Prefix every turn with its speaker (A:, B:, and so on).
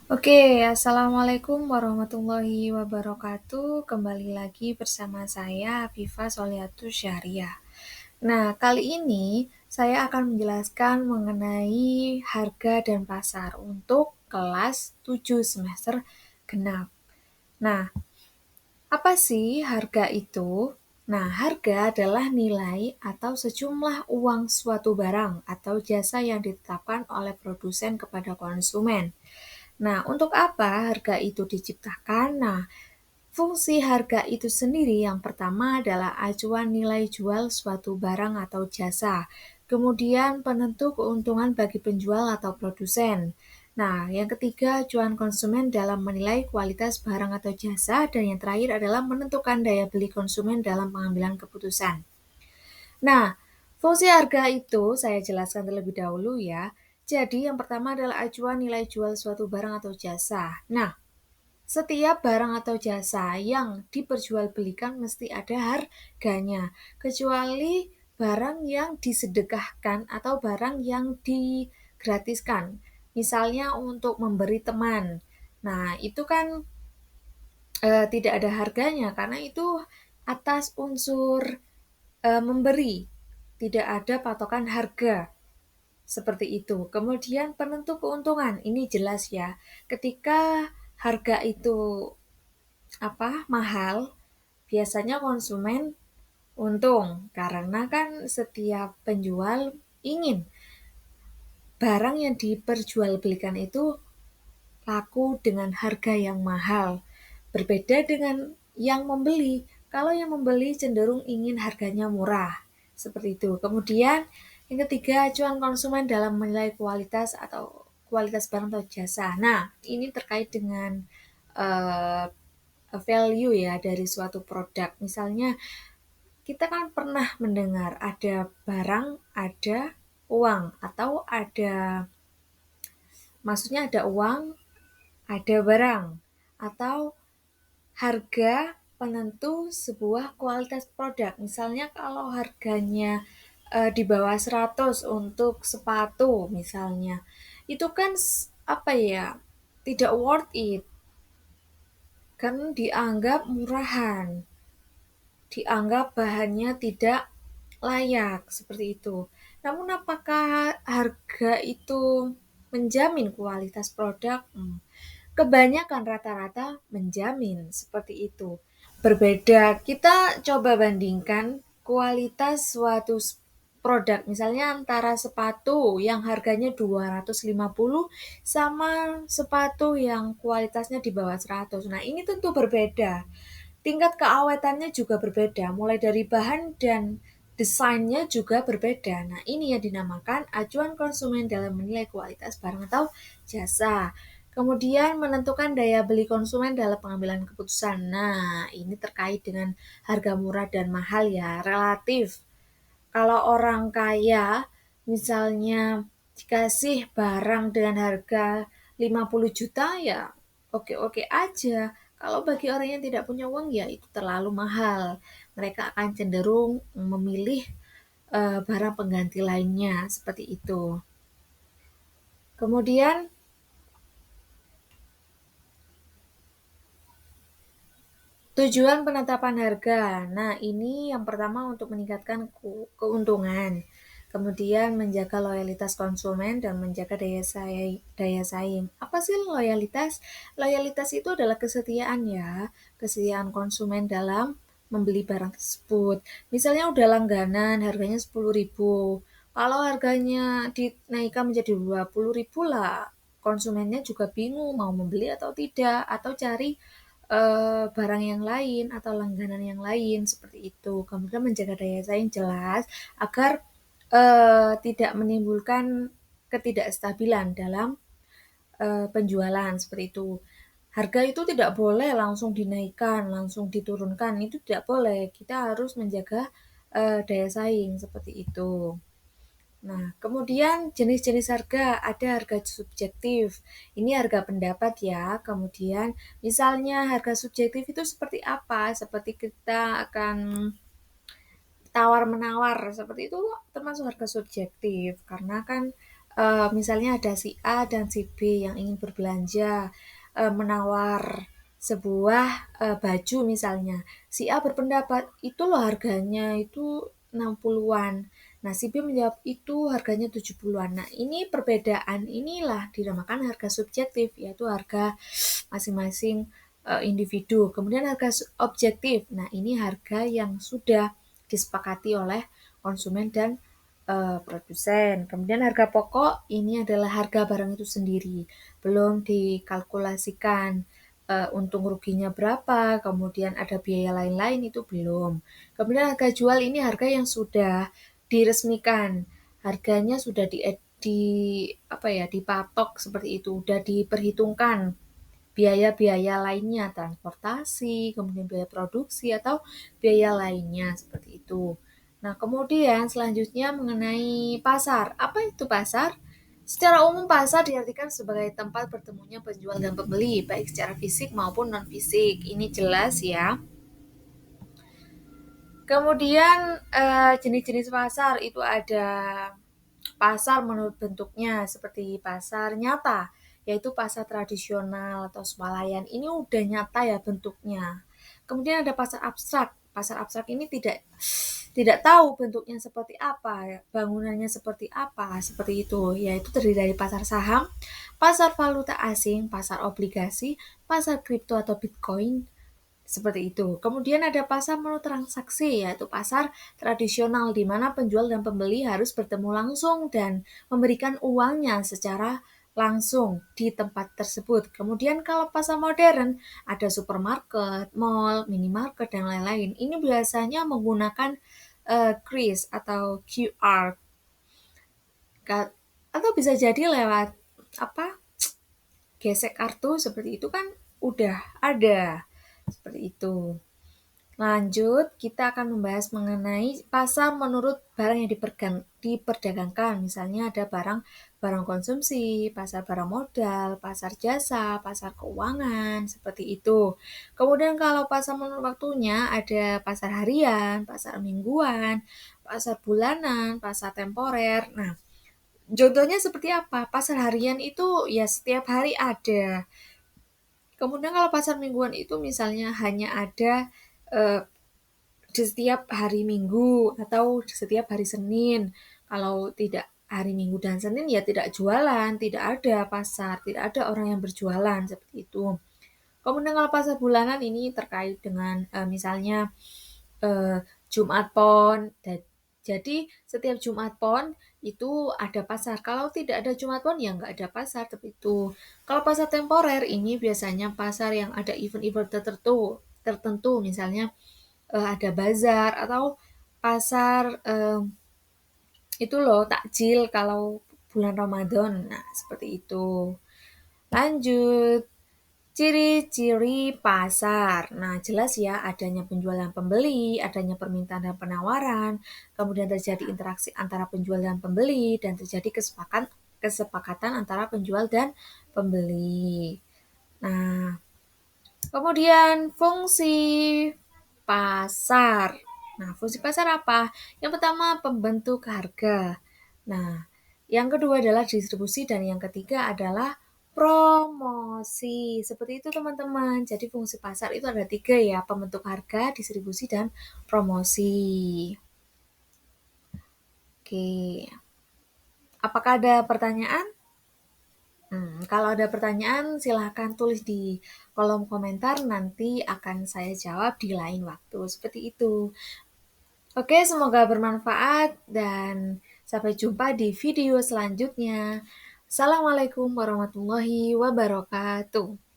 A: Oke, assalamualaikum warahmatullahi wabarakatuh. Kembali lagi bersama saya, Viva Soliatus Syariah. Nah, kali ini saya akan menjelaskan mengenai harga dan pasar untuk kelas 7 semester genap. Nah, apa sih harga itu? Nah, harga adalah nilai atau sejumlah uang suatu barang atau jasa yang ditetapkan oleh produsen kepada konsumen. Nah, untuk apa harga itu diciptakan? Nah, fungsi harga itu sendiri yang pertama adalah acuan nilai jual suatu barang atau jasa. Kemudian penentu keuntungan bagi penjual atau produsen. Nah, yang ketiga acuan konsumen dalam menilai kualitas barang atau jasa. Dan yang terakhir adalah menentukan daya beli konsumen dalam pengambilan keputusan. Nah, fungsi harga itu saya jelaskan terlebih dahulu ya. Jadi yang pertama adalah acuan nilai jual suatu barang atau jasa. Nah, setiap barang atau jasa yang diperjualbelikan mesti ada harganya, kecuali barang yang disedekahkan atau barang yang digratiskan. Misalnya untuk memberi teman. Nah, itu kan tidak ada harganya karena itu atas unsur memberi, tidak ada patokan harga. Seperti itu. Kemudian penentu keuntungan, ini jelas ya. Ketika harga itu mahal, biasanya konsumen untung karena kan setiap penjual ingin barang yang diperjualbelikan itu laku dengan harga yang mahal. Berbeda dengan yang membeli. Kalau yang membeli cenderung ingin harganya murah. Seperti itu. Kemudian yang ketiga, acuan konsumen dalam menilai kualitas atau kualitas barang atau jasa. Nah, ini terkait dengan uh, value ya dari suatu produk. Misalnya, kita kan pernah mendengar ada barang, ada uang, atau maksudnya ada uang, ada barang, atau harga penentu sebuah kualitas produk. Misalnya kalau harganya di bawah 100 untuk sepatu misalnya. Itu kan tidak worth it. Kan dianggap murahan, dianggap bahannya tidak layak seperti itu. Namun apakah harga itu menjamin kualitas produk? Kebanyakan rata-rata menjamin seperti itu. Berbeda, kita coba bandingkan kualitas suatu produk, misalnya antara sepatu yang harganya 250 sama sepatu yang kualitasnya di bawah 100. Nah, ini tentu berbeda. Tingkat keawetannya juga berbeda, mulai dari bahan dan desainnya juga berbeda. Nah, ini yang dinamakan acuan konsumen dalam menilai kualitas barang atau jasa. Kemudian menentukan daya beli konsumen dalam pengambilan keputusan. Nah, ini terkait dengan harga murah dan mahal ya, relatif. Kalau orang kaya, misalnya dikasih barang dengan harga 50 juta ya oke-oke aja. Kalau bagi orang yang tidak punya uang ya itu terlalu mahal. Mereka akan cenderung memilih barang pengganti lainnya seperti itu. Kemudian tujuan penetapan harga. Nah, ini yang pertama untuk meningkatkan keuntungan. Kemudian menjaga loyalitas konsumen dan menjaga daya saing. Apa sih loyalitas? Loyalitas itu adalah kesetiaan ya, kesetiaan konsumen dalam membeli barang tersebut. Misalnya udah langganan harganya 10.000. Kalau harganya dinaikkan menjadi 20.000 lah, konsumennya juga bingung mau membeli atau tidak atau cari barang yang lain atau langganan yang lain seperti itu. Kemudian menjaga daya saing jelas agar tidak menimbulkan ketidakstabilan dalam penjualan seperti itu. Harga itu tidak boleh langsung dinaikkan, langsung diturunkan, itu tidak boleh. Kita harus menjaga daya saing seperti itu. Nah, kemudian jenis-jenis harga, ada harga subjektif. Ini harga pendapat ya. Kemudian misalnya harga subjektif itu seperti apa? Seperti kita akan tawar-menawar, seperti itu termasuk harga subjektif. Karena kan misalnya ada si A dan si B yang ingin berbelanja, menawar sebuah baju misalnya. Si A berpendapat, itu loh harganya itu 60-an. Nah, si B menjawab itu harganya 70-an. Nah, ini perbedaan inilah dinamakan harga subjektif, yaitu harga masing-masing individu. Kemudian harga objektif. Nah, ini harga yang sudah disepakati oleh konsumen dan produsen. Kemudian harga pokok ini adalah harga barang itu sendiri, belum dikalkulasikan untung ruginya berapa, kemudian ada biaya lain-lain itu belum. Kemudian harga jual ini harga yang sudah diresmikan, harganya sudah di apa ya dipatok seperti itu, sudah diperhitungkan biaya-biaya lainnya, transportasi, kemudian biaya produksi atau biaya lainnya seperti itu. Nah, kemudian selanjutnya mengenai pasar. Apa itu pasar? Secara umum pasar diartikan sebagai tempat bertemunya penjual dan pembeli, baik secara fisik maupun non-fisik. Ini jelas ya. Kemudian jenis-jenis pasar itu ada pasar menurut bentuknya seperti pasar nyata, yaitu pasar tradisional atau swalayan. Ini udah nyata ya bentuknya. Kemudian ada pasar abstrak. Pasar abstrak ini tidak tahu bentuknya seperti apa, bangunannya seperti apa, seperti itu. Yaitu terdiri dari pasar saham, pasar valuta asing, pasar obligasi, pasar kripto atau bitcoin, seperti itu. Kemudian ada pasar monotransaksi, yaitu pasar tradisional di mana penjual dan pembeli harus bertemu langsung dan memberikan uangnya secara langsung di tempat tersebut. Kemudian kalau pasar modern, ada supermarket, mall, minimarket, dan lain-lain. Ini biasanya menggunakan kris atau QR atau bisa jadi lewat apa gesek kartu seperti itu kan udah ada seperti itu. Lanjut, kita akan membahas mengenai pasar menurut barang yang diperdagangkan. Misalnya ada barang konsumsi, pasar barang modal, pasar jasa, pasar keuangan, seperti itu. Kemudian kalau pasar menurut waktunya ada pasar harian, pasar mingguan, pasar bulanan, pasar temporer. Nah, contohnya seperti apa? Pasar harian itu ya setiap hari ada. Kemudian kalau pasar mingguan itu misalnya hanya ada eh, di setiap hari Minggu atau setiap hari Senin. Kalau tidak hari Minggu dan Senin ya tidak jualan, tidak ada pasar, tidak ada orang yang berjualan seperti itu. Kemudian kalau pasar bulanan ini terkait dengan misalnya eh, Jumat Pon. Jadi setiap Jumat Pon itu ada pasar. Kalau tidak ada Jumat Pon ya nggak ada pasar seperti itu. Kalau pasar temporer ini biasanya pasar yang ada event-event tertentu misalnya ada bazar atau pasar itu loh takjil kalau bulan Ramadan. Nah, seperti itu. Lanjut, ciri-ciri pasar. Nah, jelas ya adanya penjual dan pembeli, adanya permintaan dan penawaran, kemudian terjadi interaksi antara penjual dan pembeli dan terjadi kesepakatan antara penjual dan pembeli. Nah, kemudian fungsi pasar. Nah, fungsi pasar apa? Yang pertama pembentuk harga. Nah, yang kedua adalah distribusi dan yang ketiga adalah promosi. Seperti itu teman-teman. Jadi fungsi pasar itu ada 3 ya, pembentuk harga, distribusi, dan promosi. Oke. Apakah ada pertanyaan? Kalau ada pertanyaan silahkan tulis di kolom komentar, nanti akan saya jawab di lain waktu. Seperti itu. Oke, semoga bermanfaat dan sampai jumpa di video selanjutnya. Assalamualaikum warahmatullahi wabarakatuh.